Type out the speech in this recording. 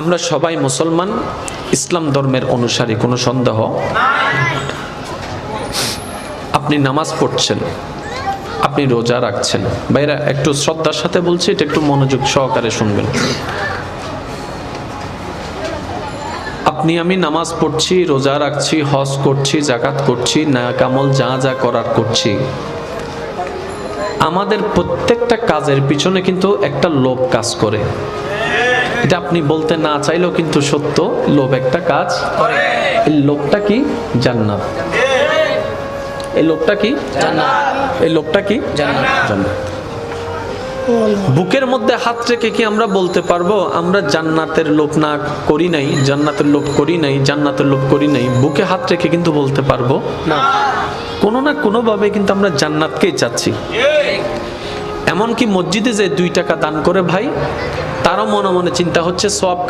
আমরা সবাই মুসলমান, ইসলাম ধর্মের অনুসারী, কোনো সন্দেহ। আপনি নামাজ পড়ছেন, আপনি রোজা রাখছেন। ভাইরা একটু শ্রদ্ধার সাথে বলছি, এটা একটু মনোযোগ সহকারে শুনবেন। আপনি আমি নামাজ পড়ছি, রোজা রাখছি, হজ করছি, যাকাত করছি, নেক আমল যা যা করার করছি। আমাদের প্রত্যেকটা কাজের পিছনে কিন্তু একটা লোভ কাজ করে। এটা আপনি বলতে না চাইলেও কিন্তু সত্য, লোভ একটা কাজ করে। এই লোভটা কি? জান্নাত। এই লোভটা কি? জান্নাত। এই লোভটা কি? জান্নাত। বুকের মধ্যে হাত রেখে কি আমরা বলতে পারবো আমরা জান্নাতের লোভ না করি নাই, জান্নাতের লোভ করি নাই, জান্নাতের লোভ করি নাই? বুকে হাত রেখে কিন্তু বলতে পারবো না। কোনো না কোনো ভাবে কিন্তু আমরা জান্নাতকেই চাচ্ছি। এমনকি মসজিদে যে 2 টাকা দান করে ভাই, তারও মনে মনে চিন্তা হচ্ছে সওয়াব